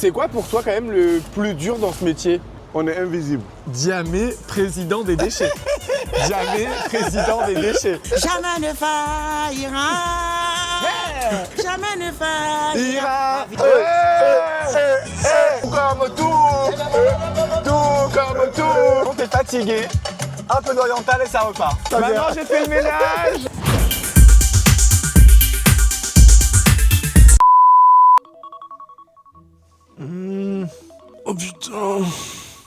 C'est quoi pour toi quand même le plus dur dans ce métier? On est invisible. Diamé, président des déchets. Diamé, président des déchets. Jamais ne faillira. Jamais ne faillira. Comme tout, comme tout. On est fatigué. Un peu d'oriental et ça repart. Maintenant j'ai fait le ménage. Oh putain.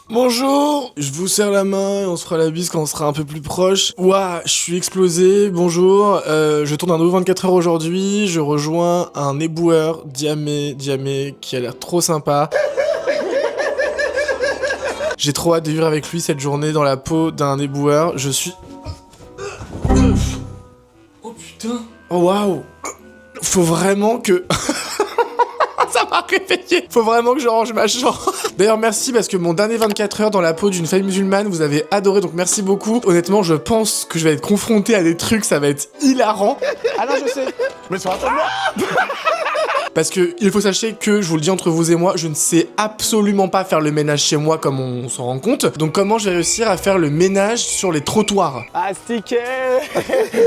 Bonjour, je vous serre la main et on se fera la bise quand on sera un peu plus proche. Ouah, je suis explosé, bonjour, je tourne un nouveau 24 heures aujourd'hui, je rejoins un éboueur, Diamé, qui a l'air trop sympa. J'ai trop hâte de vivre avec lui cette journée dans la peau d'un éboueur, je suis... Oh putain. Oh waouh. Faut vraiment que... Ça m'a réveillé. Faut vraiment que je range ma chambre. D'ailleurs, merci parce que mon dernier 24 heures dans la peau d'une famille musulmane, vous avez adoré, donc merci beaucoup. Honnêtement, je pense que je vais être confronté à des trucs, ça va être hilarant. Ah non, je sais. Mais ça va tomber. Parce que il faut sachez que, je vous le dis entre vous et moi, je ne sais absolument pas faire le ménage chez moi comme on s'en rend compte. Donc comment je vais réussir à faire le ménage sur les trottoirs? Astiqué.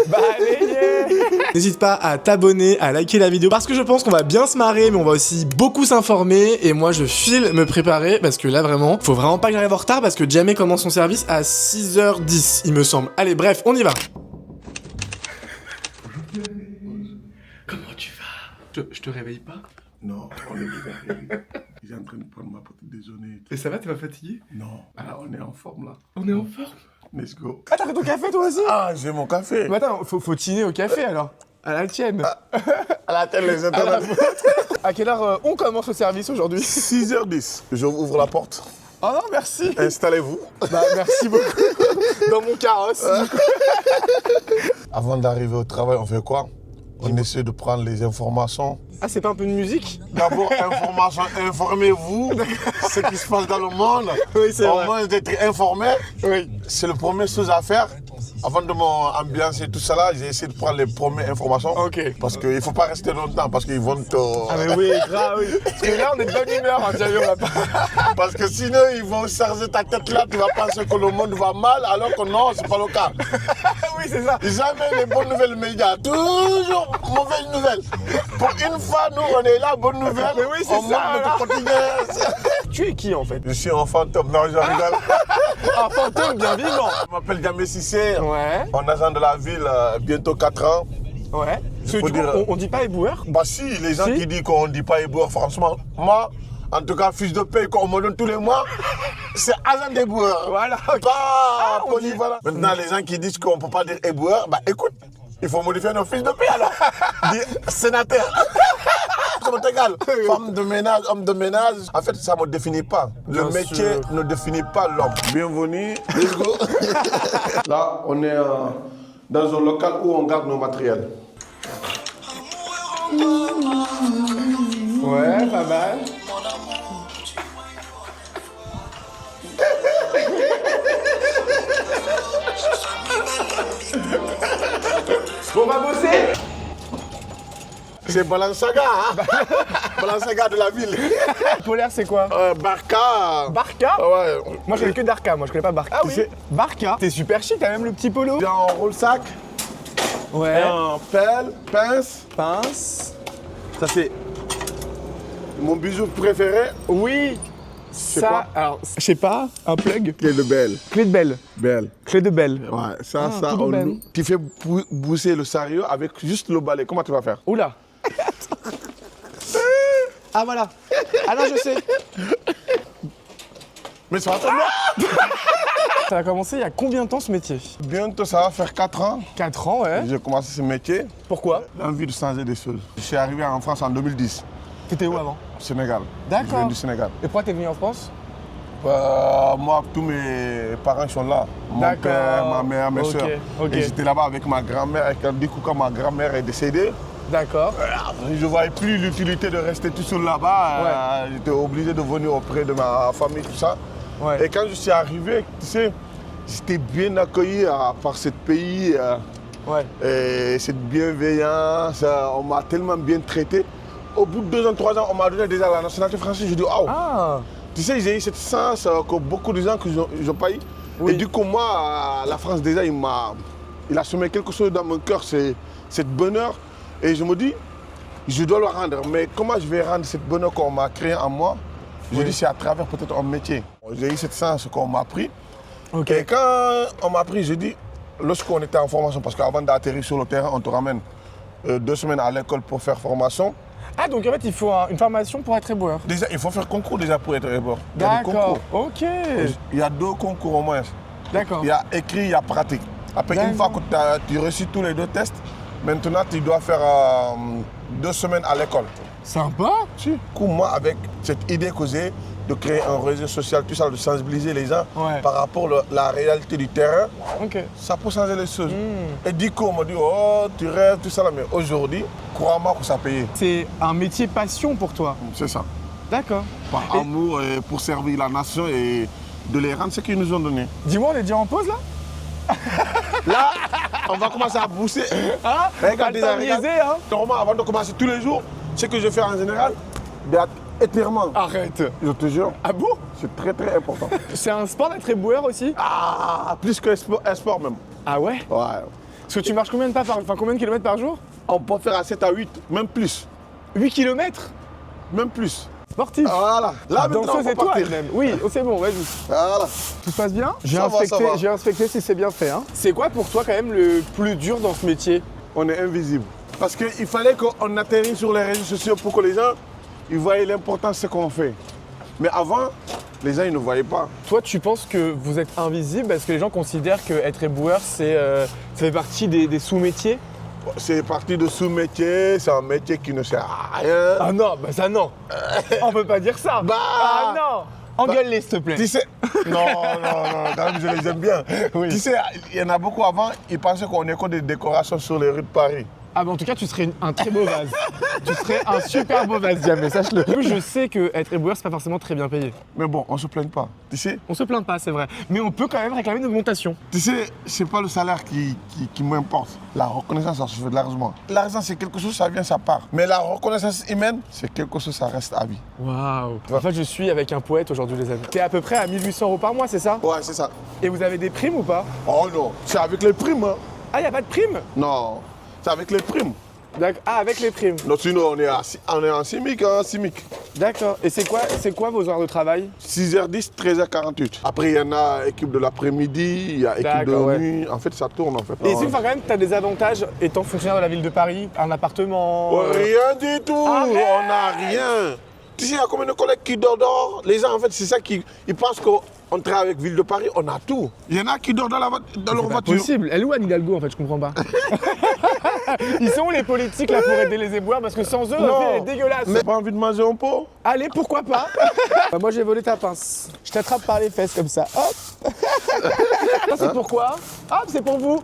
Balayé. N'hésite pas à t'abonner, à liker la vidéo, parce que je pense qu'on va bien se marrer, mais on va aussi beaucoup s'informer. Et moi, je file me préparer, parce que là, vraiment, faut vraiment pas que j'arrive en retard, parce que Diamé commence son service à 6h10, il me semble. Allez, bref, on y va. Comment tu vas? Je te réveille pas? Non, on est déjà arrivé. Il est en train de prendre ma petit déjeuner. Et ça va, t'es pas fatigué? Non, alors on est en forme là. On est en forme. Let's go. Ah, t'as fait ton café toi aussi? Ah, j'ai mon café. Mais attends, faut tiner au café alors. À la tienne. À la tête, les internautes. À quelle heure on commence le service aujourd'hui? 6h10. Je ouvre la porte. Oh non, merci. Installez-vous. Bah, merci beaucoup. Dans mon carrosse. Avant d'arriver au travail, on fait quoi? On essaie de prendre les informations. Ah, c'est pas un peu de musique? D'abord, information, informez-vous ce qui se passe dans le monde. Oui, c'est vrai. Au moins d'être informé. Oui. C'est la première chose à faire. Avant de m'ambiancer tout ça là, j'ai essayé de prendre les premières informations. Ok. Parce qu'il ne faut pas rester longtemps, parce qu'ils vont te... Ah mais oui, grave, oui. Parce que là, on est de bonne humeur, hein, Diamé, on va pas... Parce que sinon, ils vont charger ta tête là, tu vas penser que le monde va mal, alors que non, c'est pas le cas. Oui, c'est ça. Jamais les bonnes nouvelles médias, toujours mauvaises nouvelles. Pour une fois, nous, on est là, bonnes nouvelles. Mais oui, c'est on ça, montre notre quotidien. Tu es qui, en fait? Je suis un fantôme, non, je rigole. Un fantôme bien vivant. Je m'appelle Diamé Cissé, Ouais, en agent de la ville, bientôt 4 ans. ouais. Parce que faut du coup, dire- on dit pas éboueur? Bah si, les gens Si. qui disent qu'on ne dit pas éboueur, franchement, moi, en tout cas, fiche de paye qu'on me donne tous les mois, c'est agent d'éboueur. Voilà, ok. Pas on dit- polyvalent. Maintenant, les gens qui disent qu'on ne peut pas dire éboueur, bah écoute, il faut modifier nos fiches de paye alors. Dis sénateur. Ça m'est égal. Femme de ménage, homme de ménage. En fait, ça ne me définit pas. Le Bien métier sûr. ne définit pas l'homme. Bienvenue. Let's go. Là, on est dans un local où on garde nos matériels. Ouais, pas mal. Bon, on va bosser. C'est Balenciaga, hein. Balenciaga de la ville. Polaire, c'est quoi? Barca. Barca? Ouais. Moi, je connais que Darka, moi, je connais pas Barca. Ah oui. Barca. T'es super chic, t'as même le petit polo. J'ai un roll-sac, Ouais. un pelle, pince. Pince. Ça, c'est mon bijou préféré. Oui. Ça, quoi? alors, je sais pas, un plug. Clé de belle. Clé de belle. Belle. Clé de belle. Ouais, ça, Ah, ça, tout de même. tu fais pousser le sérieux avec juste le balai. Comment tu vas faire? Oula. Ah voilà. Ah non, je sais. Mais ça va tomber. Ça a commencé il y a combien de temps ce métier? Bientôt, ça va faire 4 ans. 4 ans, ouais. que J'ai commencé ce métier. Pourquoi? L'envie de changer des choses. Je suis arrivé en France en 2010, T'étais où avant? au Sénégal. D'accord. Je viens du Sénégal. Et pourquoi t'es venu en France? Moi, tous mes parents sont là. Mon D'accord. père, ma mère, mes Ok, soeurs. ok. Et j'étais là-bas avec ma grand-mère. Et du coup, quand ma grand-mère est décédée, D'accord. je ne voyais plus l'utilité de rester tout seul là-bas. J'étais obligé de venir auprès de ma famille, tout ça. Ouais. Et quand je suis arrivé, tu sais, j'étais bien accueilli par ce pays. Ouais. Et cette bienveillance, on m'a tellement bien traité au bout de 2 ans, 3 ans, on m'a donné déjà la nationalité française. Je dis, oh. Ah. Tu sais, j'ai eu cette chance que beaucoup de gens n'ont pas eu. Oui. Et du coup, moi, la France, déjà, il a semé quelque chose dans mon cœur, c'est cette bonheur. Et je me dis, je dois le rendre. Mais comment je vais rendre cette bonheur qu'on m'a créé en moi? Je dis, c'est à travers peut-être un métier. J'ai eu cette chance qu'on m'a appris. Okay. Et quand on m'a appris, je dis, lorsqu'on était en formation, parce qu'avant d'atterrir sur le terrain, on te ramène 2 semaines à l'école pour faire formation. Ah, donc en fait, il faut une formation pour être éboueur. Déjà, il faut faire concours déjà pour être éboueur. D'accord, ok. Il y a 2 concours au moins. D'accord. Il y a écrit, il y a pratique. Après, une fois que tu as reçu tous les 2 tests, maintenant tu dois faire 2 semaines à l'école. Sympa. Si. Du coup, moi, avec cette idée que j'ai de créer un réseau social, tout ça, de sensibiliser les gens par rapport à la réalité du terrain, ça peut changer les choses. Et du coup, on m'a dit, oh, tu rêves, tout ça, là. Mais aujourd'hui, crois-moi que ça paye. C'est un métier passion pour toi. C'est ça. D'accord. Par amour et pour servir la nation et de les rendre ce qu'ils nous ont donné. Dis-moi, on est déjà en pause là? Là, on va commencer à pousser. Ah, regarde déjà, hein. Normalement, avant de commencer tous les jours, ce que je fais en général, étirement. Arrête. Je te jure. Ah bon? C'est très très important. C'est un sport d'être éboueur aussi? Ah, plus que un sport même. Ah ouais? Ouais. Parce que tu marches combien de kilomètres par jour? On peut faire à 7 à 8, même plus. 8 kilomètres? Même plus. Sportif. Voilà. Là, danseuse étoile même. Oui, c'est bon, vas-y. Voilà. Tout se passe bien? Ça va. J'ai inspecté si c'est bien fait. Hein. C'est quoi pour toi quand même le plus dur dans ce métier? On est invisible. Parce qu'il fallait qu'on atterrisse sur les réseaux sociaux pour que les gens ils voient l'importance de ce qu'on fait. Mais avant, les gens ils ne voyaient pas. Toi, tu penses que vous êtes invisible parce que les gens considèrent qu'être éboueur, ça fait partie des sous-métiers? C'est parti de sous-métier, c'est un métier qui ne sert à rien. Ah non, bah ça non. On peut pas dire ça. Ah non. Engueule-les s'il te plaît. Tu sais, non, quand même je les aime bien. Oui. Tu sais, il y en a beaucoup avant, ils pensaient qu'on est que des décorations sur les rues de Paris. Ah bah en tout cas, tu serais un très beau vase. Tu serais un super beau vase, Diamé, sache-le. Je sais qu'être éboueur, c'est pas forcément très bien payé. Mais bon, on se plaigne pas. Tu sais, On se plaint pas, c'est vrai. Mais on peut quand même réclamer une augmentation. tu sais, c'est pas le salaire qui m'importe. La reconnaissance, ça se fait largement. L'argent, c'est quelque chose, ça vient, ça part. Mais la reconnaissance humaine, c'est quelque chose, ça reste à vie. Waouh. En fait, je suis avec un poète aujourd'hui, les amis. T'es à peu près à 1800 € par mois, c'est ça? Ouais, c'est ça. Et vous avez des primes ou pas? Oh non, c'est avec les primes. Hein. Ah, y a pas de primes? Non, c'est avec les primes. D'accord. Ah, avec les primes. Non, sinon, on est en CIMIC, hein, CIMIC. D'accord. Et c'est quoi vos heures de travail? 6h10, 13h48. Après, il y en a équipe de l'après-midi, il y a équipe de D'accord, nuit. En fait, ça tourne en fait. Et ici, enfin, quand même, t'as des avantages étant fonctionnaire de la ville de Paris, un appartement. Rien du tout, Arrête. on n'a rien. Tu sais, il y a combien de collègues qui dorment dehors? Les gens, en fait, c'est ça qu'ils pensent qu'on travaille avec Ville de Paris, on a tout. Il y en a qui dorment dans leur C'est pas voiture. possible. Elle est où Anne Hidalgo en fait, je comprends pas. Ils sont où les politiques là pour aider les éboueurs parce que sans eux, la Non. vie elle est dégueulasse. Mais pas envie de manger un pot? Allez, pourquoi pas? Bah, moi j'ai volé ta pince. Je t'attrape par les fesses comme ça. Hop. Ça c'est pourquoi? Hop, c'est pour vous.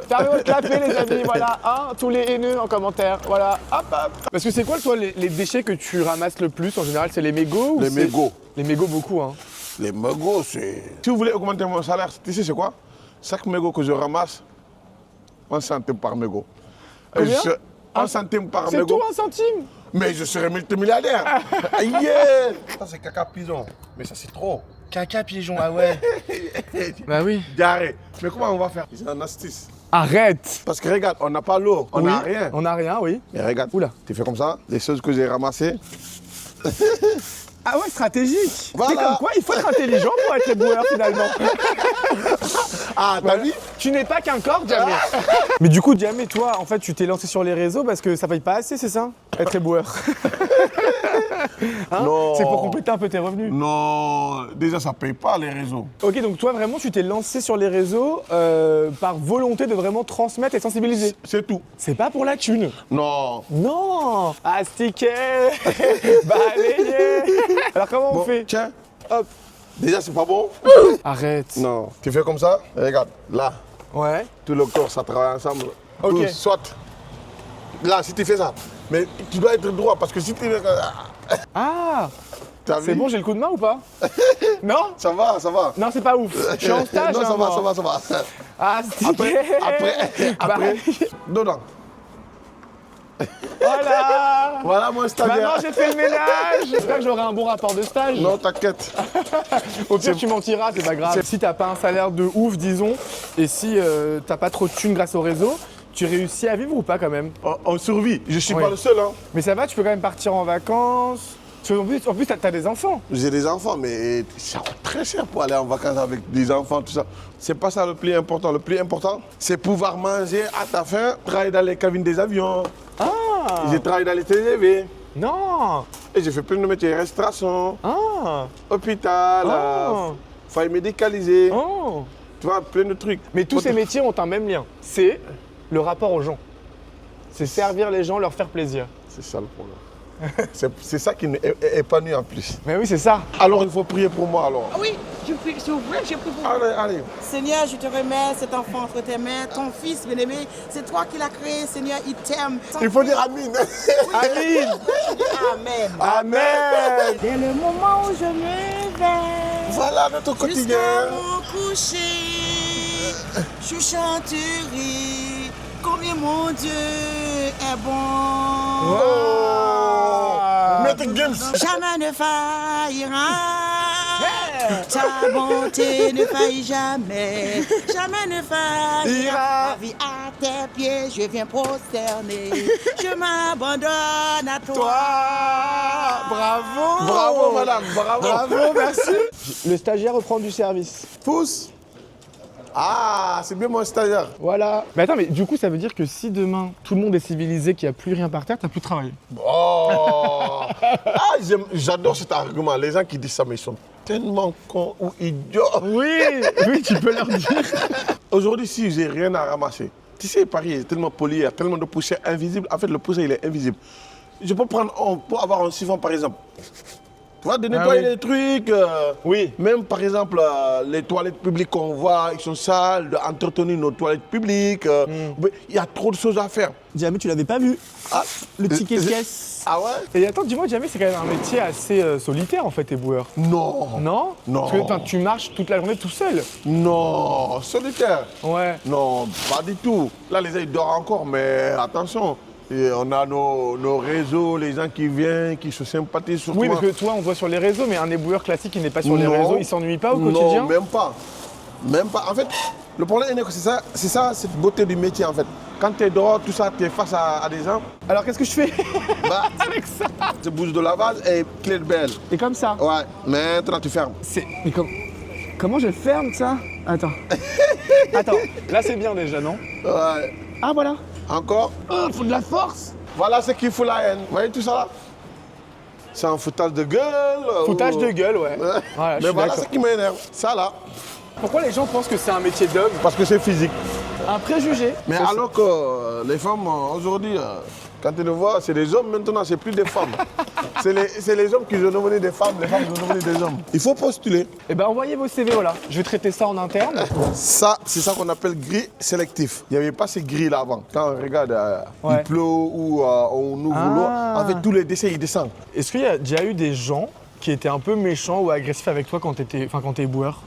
Fermez votre clapet les amis, voilà, hein, tous les haineux en commentaire, voilà, hop hop. Parce que c'est quoi toi les déchets que tu ramasses le plus en général? C'est les mégots ou Les c'est- mégots. Les mégots beaucoup hein. Les mégots, c'est... Si vous voulez augmenter mon salaire, tu sais c'est quoi? Chaque mégot que je ramasse, 1 centime par mégot. Et Combien? 1 centime par C'est mégot. tout 1 centime? Mais je serai multimilliardaire. Yeah. Ça c'est caca pigeon, mais ça c'est trop. Caca pigeon, ah ouais. Bah oui. Diarrhée. Mais comment on va faire? C'est un astuce. Arrête. Parce que regarde, on n'a pas l'eau, on n'a Oui, rien. On n'a rien, oui. Mais regarde, Oula. tu fais comme ça, les choses que j'ai ramassées. Ah ouais, stratégique. Voilà. C'est comme quoi, il faut être intelligent pour être éboueur finalement. Ah, t'as vu? Tu n'es pas qu'un corps, Diamé. Mais du coup, Diamé, toi, en fait, tu t'es lancé sur les réseaux parce que ça paye pas assez, c'est ça? Être éboueur. Hein? Non. C'est pour compléter un peu tes revenus. Non, déjà ça paye pas les réseaux. Ok, donc toi, vraiment, tu t'es lancé sur les réseaux par volonté de vraiment transmettre et sensibiliser. C'est tout. C'est pas pour la thune. Non. Non. Astiquer. Balayer. Alors comment on Bon, fait? tiens, Hop. déjà c'est pas bon. Arrête. Non. Tu fais comme ça, regarde, là, Ouais. tout le corps ça travaille ensemble. Ok. Tout, soit. Là, si tu fais ça, mais tu dois être droit parce que si tu. Ah. T'as C'est vu? bon, j'ai le coup de main ou pas? Non? Ça va, ça va. Non, c'est pas ouf. Je suis en stage. Non, hein, ça va, moi. ça va, ça va. Ah, Après, Bah, dedans. Voilà. Voilà mon stagiaire. Maintenant, j'ai fait le ménage. J'espère que j'aurai un bon rapport de stage. Non, t'inquiète. Au pire, tu mentiras, c'est pas grave. Si t'as pas un salaire de ouf, disons, et si t'as pas trop de thunes grâce au réseau, tu réussis à vivre ou pas quand même? On survit. Je suis Oui. pas le seul. Hein. Mais ça va, tu peux quand même partir en vacances. Parce qu'en plus, t'as des enfants. J'ai des enfants, mais ça coûte très cher pour aller en vacances avec des enfants, tout ça. C'est pas ça le plus important. Le plus important, c'est pouvoir manger à ta faim, travailler dans les cabines des avions. Ah. J'ai travaillé dans les TGV. Non. Et j'ai fait plein de métiers, restauration, Ah. hôpital, faille médicalisée. Oh. Tu vois, plein de trucs. Mais tous ces métiers ont un même lien. C'est le rapport aux gens. C'est servir les gens, leur faire plaisir. C'est ça le problème. c'est ça qui est épanoui en plus. Mais oui, c'est ça. Alors il faut prier pour moi alors. Ah oui, je prie, s'il vous plaît, je prie pour vous. Allez, allez. Seigneur, je te remets cet enfant entre tes mains, ton fils bien-aimé. C'est toi qui l'as créé, Seigneur, il t'aime. Il faut dire Amin. Amin. Amen. Amen. Dès le moment où je me réveille, Voilà notre jusqu'à quotidien. mon coucher, je chanterai combien mon Dieu est bon. Oh. Maître Gims. Jamais ne faillira. Ta bonté ne faillit jamais. Jamais ne faillira. Ma vie à tes pieds, je viens prosterner. Je m'abandonne à toi. Bravo. Bravo madame, bravo. Bravo, merci. Le stagiaire reprend du service. Pousse. Ah, c'est bien mon stagiaire. Voilà. Mais attends, mais du coup, ça veut dire que si demain, tout le monde est civilisé, qu'il n'y a plus rien par terre, t'as plus de travail. Oh. Ah, j'adore cet argument. Les gens qui disent ça, mais ils sont tellement cons ou idiots. Oui, oui, tu peux leur dire. Aujourd'hui, si j'ai rien à ramasser, tu sais, Paris est tellement poli, il y a tellement de poussière invisible. En fait, le poussière, il est invisible. Je peux prendre, pour avoir un siphon, par exemple. Tu vois, de nettoyer oui. les trucs. Oui. Même, par exemple, les toilettes publiques qu'on voit, ils sont sales, d'entretenir nos toilettes publiques. Il y a trop de choses à faire. Jamais, tu l'avais pas vu. Ah, Le ticket de caisse. Ah ouais? Et attends, dis-moi, Jamie, c'est quand même un métier assez solitaire, en fait, éboueur. Non. Non? Non. Parce que enfin, tu marches toute la journée tout seul. Non, solitaire. Ouais. Non, pas du tout. Là, les gens, ils dorment encore, mais attention. Et on a nos réseaux, les gens qui viennent, qui se sympathisent sur Oui, toi. parce que toi, on voit sur les réseaux, mais un éboueur classique qui n'est pas sur les Non. réseaux, il s'ennuie pas au quotidien? Non, même pas. Même pas. En fait, le problème est que c'est ça, cette beauté du métier, en fait. Quand tu es dehors, tout ça, tu es face à des gens, Alors, qu'est-ce que je fais bah, avec ça? tu bouges de lavage et clé de belle. Et comme ça? Ouais, maintenant tu fermes. Mais comment je ferme ça? Attends. Attends, là c'est bien déjà, non? Ouais. Ah voilà. Encore. Oh, faut de la force. Voilà ce qui fout la haine. Vous voyez tout ça là? C'est un foutage de gueule. Foutage de gueule, ouais. Ouais. Voilà, je Mais suis voilà d'accord. ce qui m'énerve. Ça là. Pourquoi les gens pensent que c'est un métier d'homme? Parce que c'est physique. Un préjugé. Mais C'est- alors que les femmes aujourd'hui, quand tu le vois, c'est des hommes maintenant, c'est plus des femmes. c'est les hommes qui sont devenus des femmes, les femmes sont devenues des hommes. Il faut postuler. Eh ben envoyez vos CV, voilà. Je vais traiter ça en interne. Ça, c'est ça qu'on appelle gris sélectif. Il n'y avait pas ces grilles là avant. Quand on regarde, Ouais. il pleut ou on ouvre l'eau, en fait tous les décès ils descendent. Est-ce qu'il y a déjà eu des gens qui étaient un peu méchants ou agressifs avec toi quand t'es éboueur?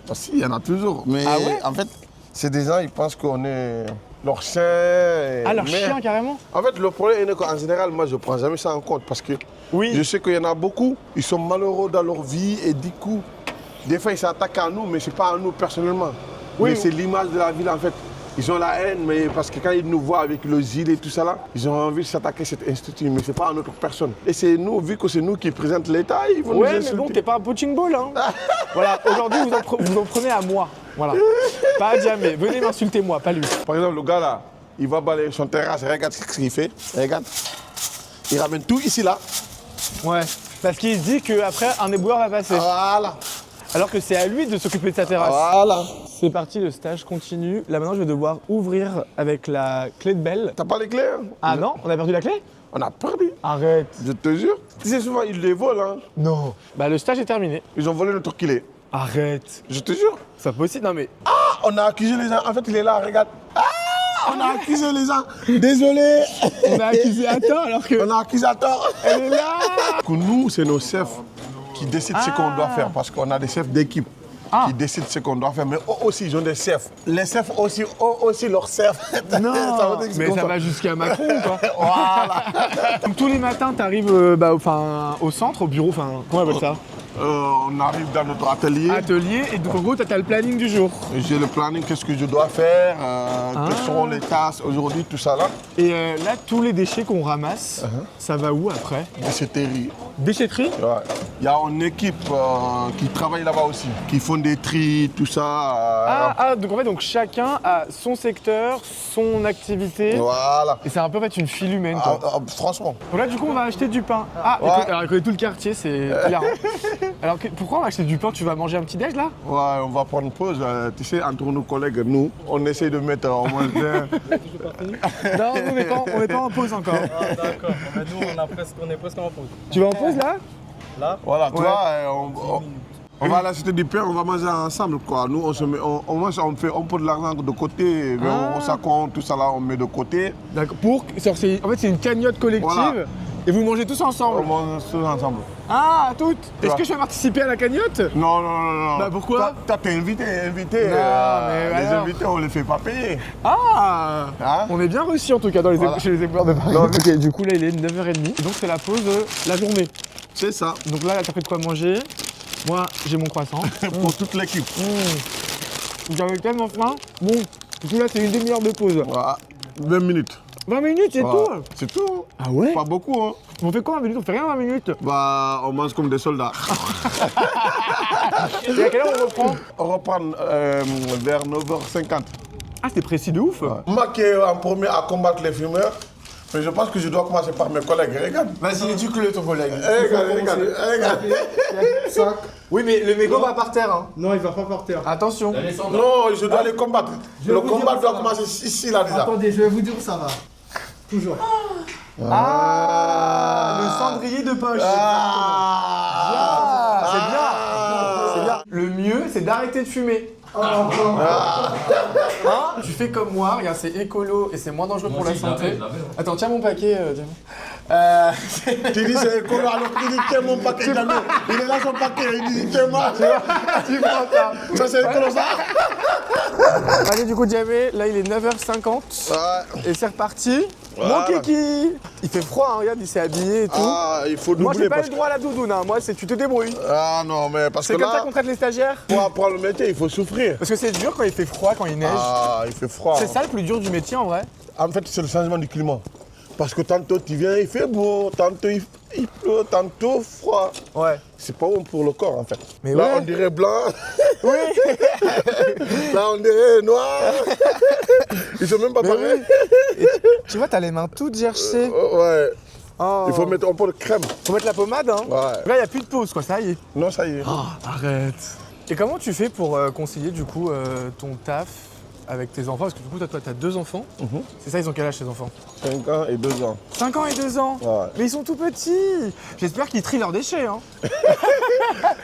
Ah, si, il y en a toujours. Mais Ah ouais? en fait, c'est des gens, ils pensent qu'on est leur chien. et- Ah, leur mais- chien carrément? En fait, le problème est qu'en général, moi, je ne prends jamais ça en compte parce que Oui. je sais qu'il y en a beaucoup, ils sont malheureux dans leur vie et du coup, des fois, ils s'attaquent à nous, mais ce n'est pas à nous personnellement. Oui. Mais c'est l'image de la ville, en fait. Ils ont la haine, mais parce que quand ils nous voient avec le gilet et tout ça là, ils ont envie de s'attaquer à cet institut, mais ce n'est pas à notre personne. Et c'est nous, vu que c'est nous qui présentent l'État, ils vont nous Ouais, mais insulter. bon, t'es pas un punching ball, hein. Voilà, aujourd'hui, vous en prenez à moi. Voilà. Pas à Jamé. Venez m'insulter moi, pas lui. Par exemple, le gars là, il va balayer son terrasse, regarde ce qu'il fait, regarde. Il ramène tout ici là. Ouais. Parce qu'il se dit qu'après, un éboueur va passer. Voilà. Alors que c'est à lui de s'occuper de sa terrasse. Voilà. C'est parti, le stage continue. Là maintenant, je vais devoir ouvrir avec la clé de belle. T'as pas les clés hein? Ah non, on a perdu la clé? On a perdu. Arrête. Je te jure. Tu sais, souvent, ils les volent. Hein. Non. Bah le stage est terminé. Ils ont volé notre clé. Arrête. Je te jure. C'est pas possible. Non mais. Ah, on a accusé les gens. En fait, il est là, regarde. Ah, on a accusé les gens. Désolé. On a accusé à tort alors que. On a accusé à tort. Elle est là. Que nous, c'est nos chefs qui décident ce qu'on doit faire parce qu'on a des chefs d'équipe. qui décident ce qu'on doit faire. Mais eux aussi, ils ont des chefs. Les chefs aussi ont aussi leurs chefs. Non, mais ça va jusqu'à Macron, quoi. Voilà. Donc tous les matins, tu arrives au centre, au bureau, comment on appelle ça? On arrive dans notre atelier. Et donc en gros, tu as le planning du jour. J'ai le planning, qu'est-ce que je dois faire, quelles seront les tâches aujourd'hui, tout ça là. Et là, tous les déchets qu'on ramasse, ça va où après? Déchetterie. Déchetterie? Ouais. Il y a une équipe qui travaille là-bas aussi, qui font des tris, tout ça. Donc en fait, chacun a son secteur, son activité. Voilà. Et c'est un peu en fait une file humaine, quoi. Franchement. Donc là, du coup, on va acheter du pain. Ouais. Alors il connaît tout le quartier, c'est hilarant. Alors pourquoi on va acheter du pain? Tu vas manger un petit déj là? Ouais, on va prendre une pause. Tu sais, entre nos collègues, nous, on essaye de mettre au moins bien. Non, nous, on n'est pas en pause encore. Ah, d'accord. Mais nous, on est presque en pause. Tu vas en pause là? Là? Voilà, toi, on va aller acheter du pain, on va manger ensemble, quoi. Nous, on se met, on mange, on peut de l'argent de côté, ça compte, tout ça là, on met de côté. D'accord. En fait, c'est une cagnotte collective. Voilà. Et vous mangez tous ensemble? On mange tous ensemble. Ah, toutes. Est-ce vois. que je vais participer à la cagnotte? Non. Bah pourquoi? Toi, t'es invité. mais les alors. invités, on les fait pas payer. Ah Hein? On est bien reçus en tout cas chez les éboueurs de Paris. Ok, du coup là il est 9h30. Et donc c'est la pause de la journée. C'est ça, Donc là t'as pris de quoi manger. Moi j'ai mon croissant. pour toute l'équipe. J'avais tellement faim. Bon, du coup là c'est une demi-heure de pause. Voilà. 20 minutes. 20 minutes c'est Voilà. tout. C'est tout. Ah ouais? Pas beaucoup, hein. On fait quoi 20 minutes? On fait rien 20 minutes. Bah, on mange comme des soldats. Et à quelle heure on reprend? On reprend vers 9h50. Ah c'était précis de ouf. Moi qui est en premier à combattre les fumeurs, mais je pense que je dois commencer par mes collègues. Regarde. Vas-y, éduque-le ton collègue. Regarde. Oui mais le mégot va par terre hein. Non, il va pas par terre. Attention. Non, je dois les combattre. Le combat doit commencer ici, là, déjà. Attendez, je vais vous dire où ça va. Toujours. Ah, le cendrier de poche. C'est bien. Le mieux, c'est d'arrêter de fumer. Hein? Tu fais comme moi, regarde, c'est écolo et c'est moins dangereux pour la santé. Attends, tiens mon paquet, Diamant. Tu dis c'est écolo, alors qu'il dit tiens mon paquet, Diamant. Il est là son paquet, il dit tiens moi. Tu prends ça. Ça c'est écolo ça. Allez, du coup, Diamé, là il est 9h50 et c'est reparti. Mon kiki. Il fait froid, hein, regarde, il s'est habillé et tout. Ah, il faut doubler. Moi, j'ai pas parce le droit à la doudoune, hein. Moi, c'est tu te débrouilles. Ah non, mais parce que C'est comme ça là, qu'on traite les stagiaires. pour apprendre le métier, il faut souffrir. Parce que c'est dur quand il fait froid, quand il neige. Ah, il fait froid. C'est ça le plus dur du métier en vrai. En fait, c'est le changement du climat. Parce que tantôt tu viens, il fait beau, tantôt il pleut, tantôt froid. Ouais. C'est pas bon pour le corps en fait. Mais là, ouais. on dirait blanc. Oui. Là, on dirait noir. Ils sont même pas pareils. Tu vois, t'as les mains toutes gercées. Ouais. Oh. Il faut mettre un peu de crème. Faut mettre la pommade, hein. Ouais. Là, il n'y a plus de pause, quoi, ça y est. Non, ça y est. Arrête. Et comment tu fais pour concilier, du coup, ton taf avec tes enfants? Parce que du coup, toi, t'as 2 enfants. C'est ça, ils ont quel âge, tes enfants? 5 ans et 2 ans. 5 ans et 2 ans. Ouais. Mais ils sont tout petits. J'espère qu'ils trient leurs déchets, hein.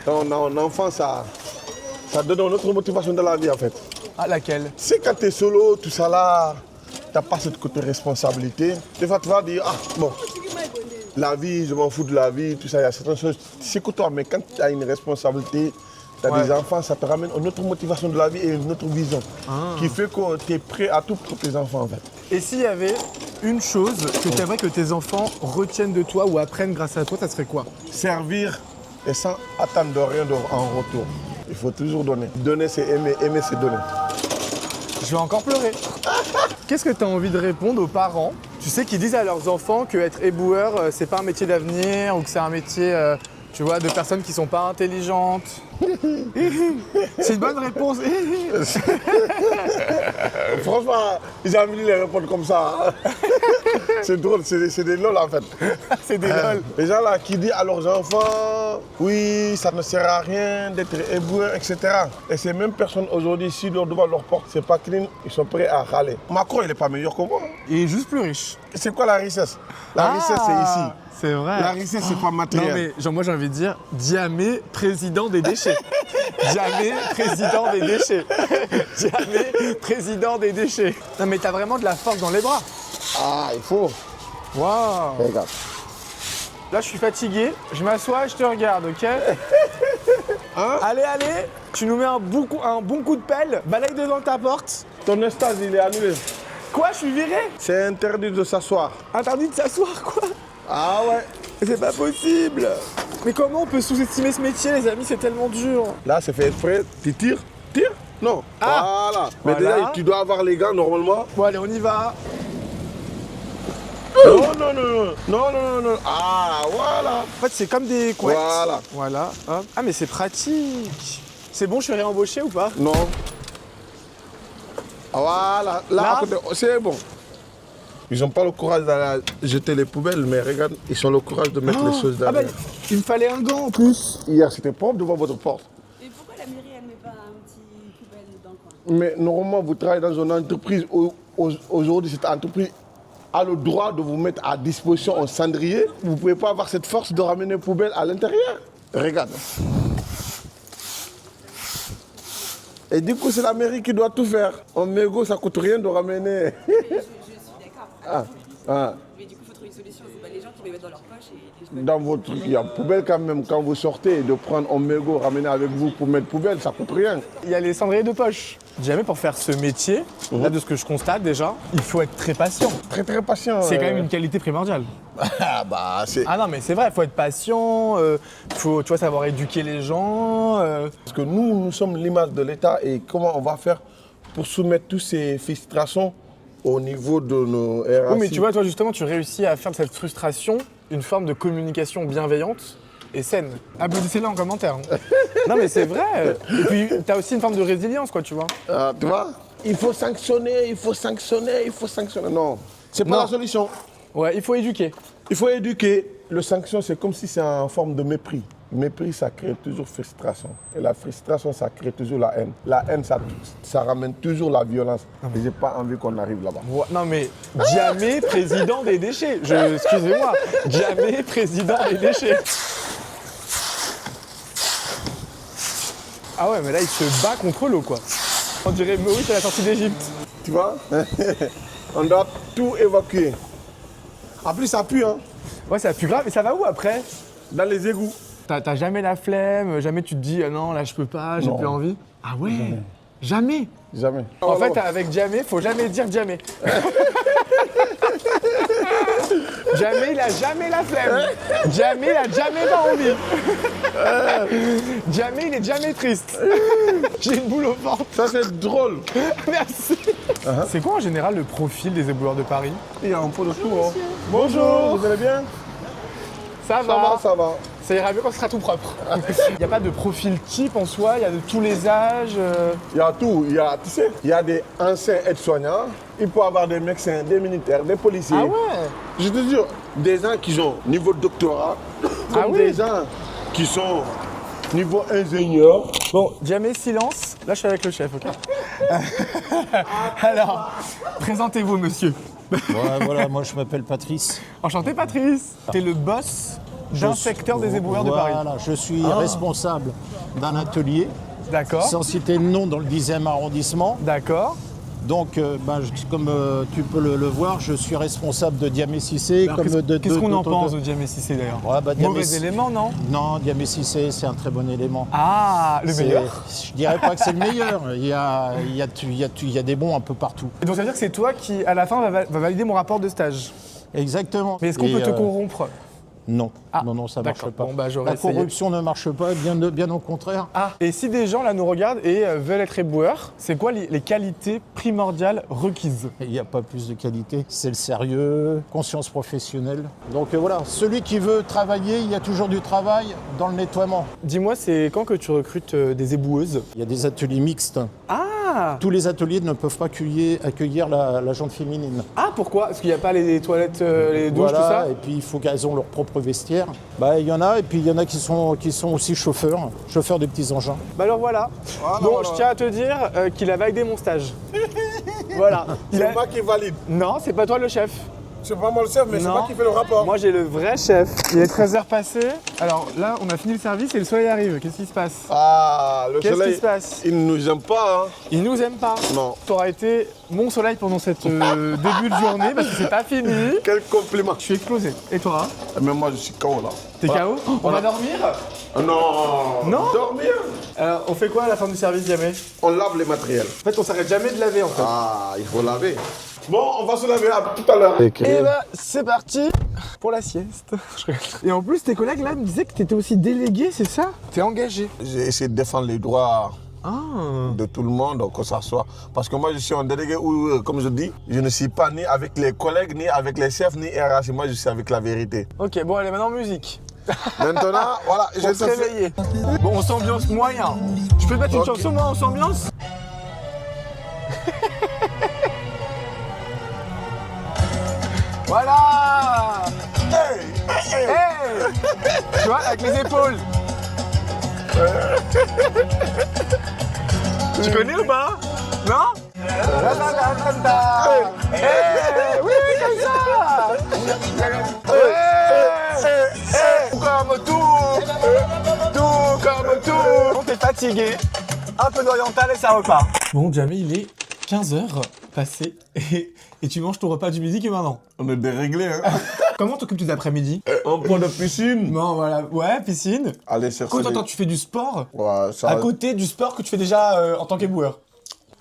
Un enfant, ça donne une autre motivation dans la vie en fait. Ah, laquelle? Tu sais, quand tu es solo, tout ça là, tu n'as pas cette côté responsabilité. Des fois, tu vas dire, ah bon, la vie, je m'en fous de la vie, tout ça, il y a certaines choses. C'est que toi, mais quand tu as une responsabilité, tu as des enfants, ça te ramène une autre motivation de la vie et une autre vision qui fait que tu es prêt à tout pour tes enfants en fait. Et s'il y avait une chose que tu aimerais que tes enfants retiennent de toi ou apprennent grâce à toi, ça serait quoi? Servir et sans attendre de rien en retour. Il faut toujours donner. Donner, c'est aimer, aimer, c'est donner. Je vais encore pleurer. Qu'est-ce que tu as envie de répondre aux parents, tu sais, qui disent à leurs enfants que être éboueur, c'est pas un métier d'avenir ou que c'est un métier, tu vois, de personnes qui sont pas intelligentes? C'est une bonne réponse. Franchement, ils ont envie de les répondre comme ça. C'est drôle, c'est des lol en fait. C'est des lol. Les gens là qui disent à leurs enfants, oui, ça ne sert à rien d'être éboueur, etc. Et ces mêmes personnes aujourd'hui, si devant leur porte, c'est pas clean, ils sont prêts à râler. Macron, il n'est pas meilleur que moi. Il est juste plus riche. C'est quoi la richesse? La richesse, c'est ici. C'est vrai. La richesse, c'est pas matériel. Non mais genre, moi j'ai envie de dire Diamé, président des déchets. Diamé, président des déchets. Diamé, président des déchets. Non mais t'as vraiment de la force dans les bras. Ah, il faut. Waouh. Regarde. Là je suis fatigué, je m'assois et je te regarde, ok? Hein? Allez, tu nous mets un bon coup de pelle, balaye devant ta porte. Ton stage, il est annulé. Quoi, je suis viré? C'est interdit de s'asseoir. Interdit de s'asseoir, quoi? Ah ouais. C'est pas possible. Mais comment on peut sous-estimer ce métier, les amis? C'est tellement dur. Là, c'est fait exprès. Tu tires? Tire? Non. Ah. Voilà. Mais Voilà. déjà, tu dois avoir les gants normalement. Bon, allez, on y va. Non. Ah, voilà. En fait, c'est comme des couettes. Voilà. Voilà. Hop. Ah, mais c'est pratique. C'est bon, je suis réembauché ou pas? Non. Ah, voilà. Là, Là? à côté, c'est bon. Ils n'ont pas le courage d'aller jeter les poubelles, mais regarde, ils ont le courage de mettre les choses Ah bah, derrière. il me fallait un gant en plus. Hier, c'était propre devant votre porte. Et pourquoi la mairie, elle met pas un petit poubelle dans le coin? Mais normalement, vous travaillez dans une entreprise où aujourd'hui, cette entreprise a le droit de vous mettre à disposition un cendrier. Vous ne pouvez pas avoir cette force de ramener une poubelle à l'intérieur. Regarde. Et du coup, c'est la mairie qui doit tout faire. En mégot, ça ne coûte rien de ramener. Je suis d'accord. Ah. Mais du coup, il faut trouver une solution. C'est pas les gens qui les mettent dans leur poche et les Dans votre truc, il y a poubelle quand même. Quand vous sortez, de prendre un mégot, ramener avec vous pour mettre poubelle, ça ne coûte rien. Il y a les cendriers de poche. Jamais pour faire ce métier, là de ce que je constate déjà, il faut être très patient. Très très patient. C'est quand même une qualité primordiale. Ah bah c'est... Ah non mais c'est vrai, il faut être patient, faut tu vois, savoir éduquer les gens. Parce que nous sommes l'image de l'État et comment on va faire pour soumettre toutes ces frustrations au niveau de nos RAC. Oui mais tu vois, toi justement, tu réussis à faire de cette frustration une forme de communication bienveillante et saine. Applaudissez-le en commentaire. Hein. Non mais c'est vrai. Et puis t'as aussi une forme de résilience quoi, tu vois. Tu vois, il faut sanctionner. Non, c'est pas Non. la solution. Ouais, il faut éduquer. Il faut éduquer. Le sanction, c'est comme si c'est en forme de mépris. Mépris, ça crée toujours frustration. Et la frustration, ça crée toujours la haine. La haine, ça ramène toujours la violence. Et j'ai pas envie qu'on arrive là-bas. Non mais jamais président des déchets. Excusez-moi, jamais président des déchets. Ah ouais, mais là il se bat contre l'eau quoi. On dirait Moïse à la sortie d'Égypte. Tu vois? On doit tout évacuer. En plus, ça pue, hein? Ouais, ça pue grave. Et ça va où après? Dans les égouts. T'as jamais la flemme, jamais tu te dis ah non là je peux pas, j'ai Non. plus envie. Ah ouais, jamais. Jamais. En fait avec jamais, faut jamais dire jamais. Jamais, il a jamais la flemme. Jamais, il a jamais pas envie. Jamais, il est jamais triste. J'ai une boule au ventre. Ça, c'est drôle. Merci. C'est quoi en général le profil des éboueurs de Paris? Il y a un peu de tout, hein. Bonjour, vous allez bien? Ça Ça va, ça va. Ça ira mieux quand ce sera tout propre. Il n'y a pas de profil type en soi, il y a de tous les âges. Il y a tout. Il y a, tu sais, il y a des anciens aides-soignants. Il peut y avoir des médecins, des militaires, des policiers. Ah ouais? Je te jure, des gens qui sont niveau doctorat, comme Ah oui? des gens qui sont niveau ingénieur. Bon, jamais silence. Là, je suis avec le chef, ok? Alors, présentez-vous, monsieur. Ouais, voilà, moi je m'appelle Patrice. Enchanté, Patrice. T'es le boss d'un secteur des éboueurs de Paris. Voilà, je suis responsable d'un atelier, D'accord. sans citer le nom, dans le 10e arrondissement. D'accord. Donc, comme tu peux le voir, je suis responsable de Diamé-Cissé. Alors, Qu'est-ce qu'on en pense de Diamé Cissé d'ailleurs? Ouais, bah, Mauvais élément, non? Non, Diamé-Cissé, c'est un très bon élément. Ah, le C'est- meilleur. Je dirais pas que c'est le meilleur. Il y a des bons un peu partout. Et donc ça veut dire que c'est toi qui, à la fin, va valider mon rapport de stage. Exactement. Mais est-ce qu'on Et, peut te corrompre? Non, Ah, non, ça marche d'accord. pas. Bon, bah, j'aurais La essayé. corruption ne marche pas, bien au contraire. Ah, et si des gens là nous regardent et veulent être éboueurs, c'est quoi les qualités primordiales requises? Il n'y a pas plus de qualité. C'est le sérieux, conscience professionnelle. Donc voilà, celui qui veut travailler, il y a toujours du travail dans le nettoiement. Dis-moi, c'est quand que tu recrutes des éboueuses? Il y a des ateliers mixtes. Ah, Tous les ateliers ne peuvent pas accueillir la gente féminine. ah pourquoi? Parce qu'il n'y a pas les toilettes, les douches, Voilà, tout ça? et puis il faut qu'elles aient leur propre vestiaire. Bah il y en a, et puis il y en a qui sont aussi chauffeurs des petits engins. Bah alors voilà. Bon, je tiens à te dire qu'il a validé mon stage. Voilà. C'est moi qui valide. Non, c'est pas toi le chef. C'est pas moi le chef, mais c'est Non. moi qui fais le rapport. Moi, j'ai le vrai chef. Il est 13h passé. Alors là, on a fini le service et le soleil arrive. Qu'est-ce qui se passe? Ah, le Qu'est-ce qui soleil, se passe? il ne nous aime pas. Hein. Il nous aime pas. Non. T'auras été mon soleil pendant cette début de journée parce que c'est pas fini. Quel compliment. Je suis explosé. Et toi? Mais moi, je suis KO là. T'es KO? On va dormir? Non. Non. Dormir. Alors, on fait quoi à la fin du service, jamais? On lave les matériels. En fait, on s'arrête jamais de laver en fait. Ah, il faut laver. Bon, on va se laver à tout à l'heure. Et bah, c'est parti pour la sieste. Et en plus, tes collègues là me disaient que t'étais aussi délégué, c'est ça? T'es engagé. J'ai essayé de défendre les droits Ah. de tout le monde, que ça soit. Parce que moi, je suis un délégué où, comme je dis, je ne suis pas ni avec les collègues, ni avec les chefs, ni RH. Moi, je suis avec la vérité. Ok, bon, allez, maintenant musique. Maintenant, voilà, je Pour se réveiller. Bon, on s'ambiance moyen. Je peux te mettre une Ok. chanson, moi, on s'ambiance? Voilà. Hey. Tu vois, avec les épaules. Tu connais ou pas? Non? La, la, la, la, la. Hey. Oui, comme ça. Tout comme tout. On t'es fatigué, un peu d'oriental et ça repart. Bon, Jamie, il est 15h passé et tu manges ton repas du midi que maintenant. On est déréglé, hein. Comment t'occupes tes après-midi? Un point de piscine. Bon, voilà. Ouais, piscine. Allez chercher. Quand tu fais du sport, Ouais, ça à côté du sport que tu fais déjà en tant qu'éboueur.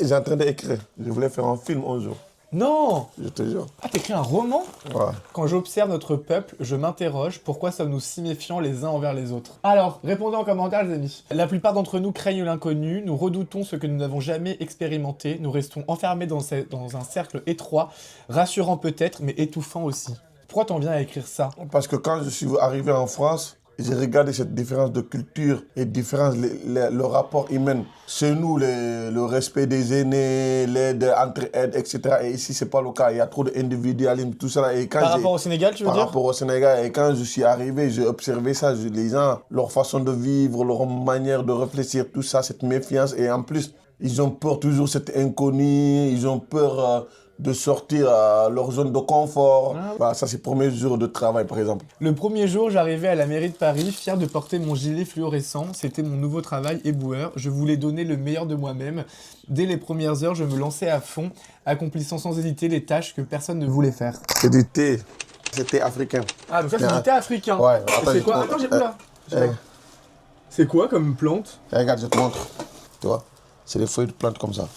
J'ai en train d'écrire. Je voulais faire un film un jour. Non! Je te jure. Ah, t'écris un roman? Ouais. Quand j'observe notre peuple, je m'interroge pourquoi sommes-nous si méfiants les uns envers les autres? Alors, répondez en commentaire, les amis. La plupart d'entre nous craignent l'inconnu, nous redoutons ce que nous n'avons jamais expérimenté, nous restons enfermés dans un cercle étroit, rassurant peut-être, mais étouffant aussi. Pourquoi t'en viens à écrire ça? Parce que quand je suis arrivé en France, j'ai regardé cette différence de culture et différence, le rapport humain. Chez nous, le respect des aînés, l'aide, entraide, etc. Et ici, c'est pas le cas. Il y a trop d'individualisme, tout ça. Et quand Par rapport au Sénégal, tu veux par dire? rapport au Sénégal. Et quand je suis arrivé, j'ai observé ça. Les gens, leur façon de vivre, leur manière de réfléchir, tout ça, cette méfiance. Et en plus, ils ont peur toujours cet inconnu. Ils ont peur de sortir à leur zone de confort. Ah. Voilà, ça, c'est le premier jour de travail, par exemple. Le premier jour, j'arrivais à la mairie de Paris, fier de porter mon gilet fluorescent. C'était mon nouveau travail éboueur. Je voulais donner le meilleur de moi-même. Dès les premières heures, je me lançais à fond, accomplissant sans hésiter les tâches que personne ne voulait faire. C'est du thé. C'est thé africain. Ah, donc ça, c'est du thé africain. Ouais, Et attends, c'est je quoi? te Attends, j'ai montre. plus là. C'est quoi comme plante? Regarde, je te montre. Tu vois, c'est des feuilles de plantes comme ça.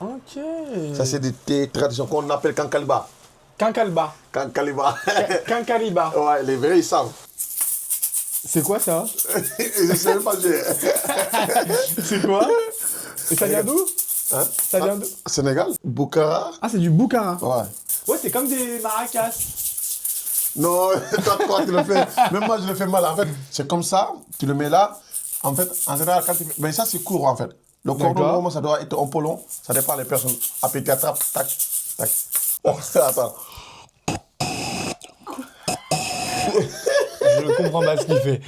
Ok. Ça, c'est du thé traditionnel qu'on appelle kankaliba. Quinqualba. Kankaliba. Quinqualiba. Ouais, les vrais, ils savent. C'est quoi ça? Je sais même pas dire. C'est quoi? Et ça vient d'où? Hein? Ça vient d'où? Sénégal, Boukhara. Ah, c'est du Boukhara. Ouais. Ouais, c'est comme des maracas. Non, toi, tu le fais. Même moi, je le fais mal. En fait, c'est comme ça, tu le mets là. En fait, en général, quand tu fais. Ben, ça, c'est court, en fait. Le cordon, D'accord. normalement, ça doit être un peu long. Ça dépend des personnes. Après, tu attrapes, tac, tac. Oh, attends. Je comprends pas ce qu'il fait.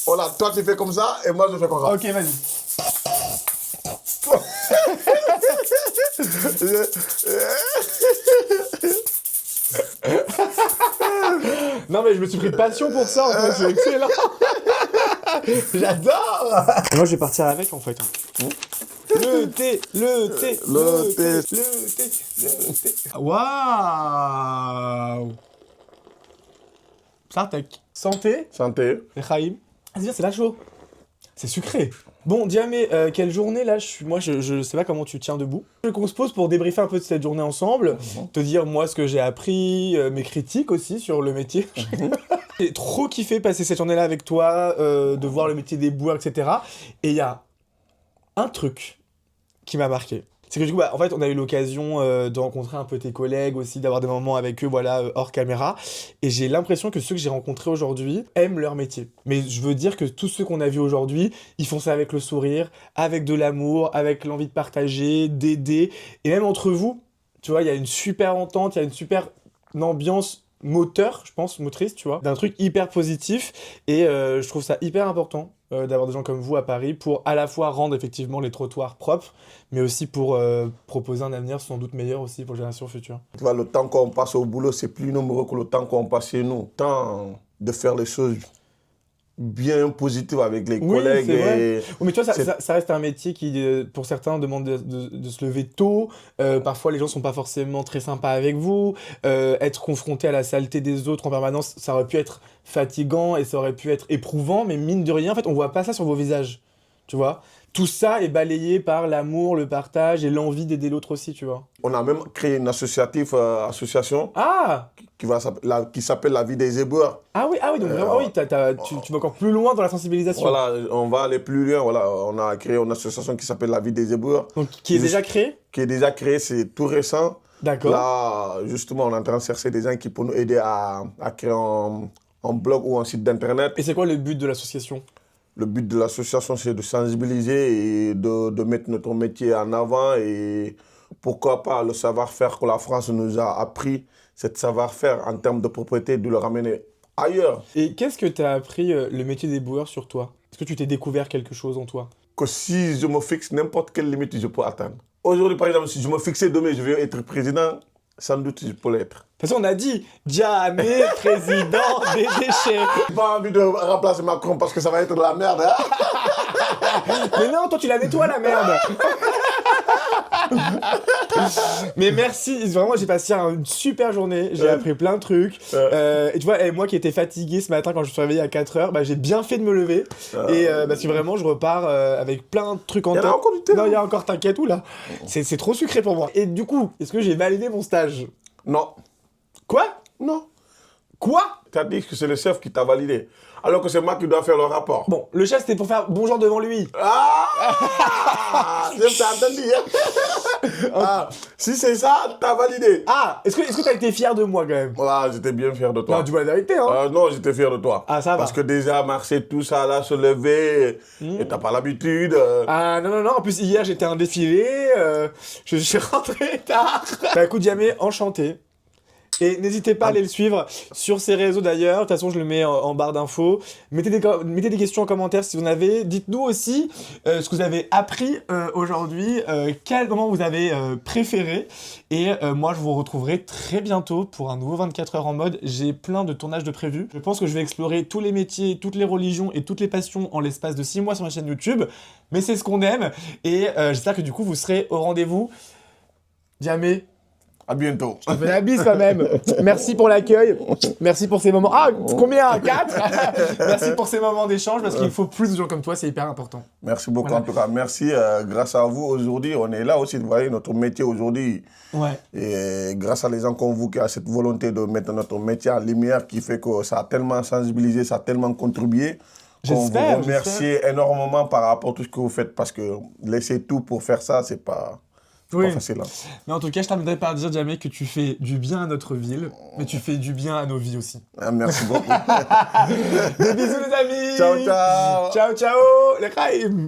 Voilà, toi, tu fais comme ça et moi, je fais comme ça. Ok, vas-y. Non mais je me suis pris de passion pour ça en fait, c'est excellent. J'adore. Moi je vais partir avec en fait. Le thé, le thé, Le thé. le thé, le thé. Waouh. Sartek. Santé, Santé. Chaim. Ah, c'est bien, c'est là chaud. C'est sucré. Bon, Diamé, quelle journée là? Moi, je sais pas comment tu tiens debout. Je veux qu'on se pose pour débriefer un peu de cette journée ensemble, te dire moi ce que j'ai appris, mes critiques aussi sur le métier. J'ai trop kiffé passer cette journée-là avec toi, de voir le métier des boueurs, etc. Et il y a un truc qui m'a marqué. C'est que du coup, en fait, on a eu l'occasion de rencontrer un peu tes collègues aussi, d'avoir des moments avec eux, voilà, hors caméra. Et j'ai l'impression que ceux que j'ai rencontrés aujourd'hui aiment leur métier. Mais je veux dire que tous ceux qu'on a vus aujourd'hui, ils font ça avec le sourire, avec de l'amour, avec l'envie de partager, d'aider. Et même entre vous, tu vois, il y a une super entente, il y a une super ambiance moteur, je pense, motrice, tu vois, d'un truc hyper positif. Et je trouve ça hyper important d'avoir des gens comme vous à Paris pour à la fois rendre effectivement les trottoirs propres, mais aussi pour proposer un avenir sans doute meilleur aussi pour les générations futures. Tu vois, le temps qu'on passe au boulot, c'est plus nombreux que le temps qu'on passe chez nous. Le temps de faire les choses bien positives avec les collègues. C'est vrai. Et Oui, mais tu vois, ça reste un métier qui, pour certains, demande de se lever tôt. Parfois, les gens sont pas forcément très sympas avec vous. Être confronté à la saleté des autres en permanence, ça aurait pu être fatigant et ça aurait pu être éprouvant, mais mine de rien, en fait, on voit pas ça sur vos visages. Tu vois, tout ça est balayé par l'amour, le partage et l'envie d'aider l'autre aussi, tu vois. On a même créé une association Ah qui s'appelle La Vie des éboueurs. Ah oui, donc vraiment, oui, tu vas encore plus loin dans la sensibilisation. Voilà, on va aller plus loin. Voilà, on a créé une association qui s'appelle La Vie des éboueurs. Donc, qui est déjà créée ? Qui est déjà créée, c'est tout récent. D'accord. Là, justement, on est en train de chercher des gens qui peuvent nous aider à créer un blog ou un site d'internet. Et c'est quoi le but de l'association ? Le but de l'association, c'est de sensibiliser et de mettre notre métier en avant et pourquoi pas le savoir-faire que la France nous a appris, cet savoir-faire en termes de propriété, de le ramener ailleurs. Et qu'est-ce que t'as appris le métier des boueurs sur toi ? Est-ce que tu t'es découvert quelque chose en toi ? Que si je me fixe n'importe quelle limite, je peux atteindre. Aujourd'hui, par exemple, si je me fixais demain, je vais être président, sans doute je peux l'être. De toute façon, on a dit Diamé, président des déchets. J'ai pas envie de remplacer Macron parce que ça va être de la merde. Hein. Mais non, toi tu la nettoies la merde. Mais merci, vraiment j'ai passé une super journée, j'ai appris plein de trucs. Et tu vois, moi qui étais fatigué ce matin quand je me suis réveillé à 4h, bah, j'ai bien fait de me lever. Et parce que vraiment je repars avec plein de trucs en tête. Il y a encore du thé. Non, il y a encore, t'inquiète, où là. C'est trop sucré pour moi. Et du coup, est-ce que j'ai validé mon stage ? Non. Quoi ? Non. Quoi ? Tu as dit que c'est le chef qui t'a validé, alors que c'est moi qui dois faire le rapport. Bon, le chef c'était pour faire bonjour devant lui. Ah je t'ai entendu, hein. Ah, si c'est ça, t'as validé. Ah, est-ce que t'as été fier de moi quand même ? Voilà, j'étais bien fier de toi. Non, dis-moi la vérité, hein. Non, j'étais fier de toi. Ah, ça va. Parce que déjà, marcher tout ça, là, se lever, et t'as pas l'habitude. Ah non, en plus hier j'étais à un défilé, je suis rentré tard. Bah écoute Diamé, enchanté. Et n'hésitez pas à aller le suivre sur ses réseaux d'ailleurs, de toute façon je le mets en barre d'infos. Mettez des questions en commentaire si vous en avez. Dites-nous aussi ce que vous avez appris aujourd'hui, quel moment vous avez préféré. Et moi je vous retrouverai très bientôt pour un nouveau 24 heures en mode. J'ai plein de tournages de prévus. Je pense que je vais explorer tous les métiers, toutes les religions et toutes les passions en l'espace de 6 mois sur ma chaîne YouTube. Mais c'est ce qu'on aime et j'espère que du coup vous serez au rendez-vous. Diamé, À bientôt. je te fais la bise quand même. Merci pour l'accueil. Merci pour ces moments. Ah, combien ? 4 ? Merci pour ces moments d'échange parce qu'il faut plus de gens comme toi, c'est hyper important. Merci beaucoup, Voilà. en tout cas. Merci. Grâce à vous, aujourd'hui, on est là aussi. Vous voyez, notre métier aujourd'hui. Ouais. Et grâce à les gens comme vous qui ont cette volonté de mettre notre métier en lumière qui fait que ça a tellement sensibilisé, ça a tellement contribué. J'espère, On vous remercie énormément par rapport à tout ce que vous faites parce que laisser tout pour faire ça, c'est pas facile. Hein. Mais en tout cas, je terminerai par dire, Diamé, que tu fais du bien à notre ville, mais tu fais du bien à nos vies aussi. Ah, merci beaucoup. Des bisous les amis. Ciao, ciao. Ciao, ciao. Les crèmes.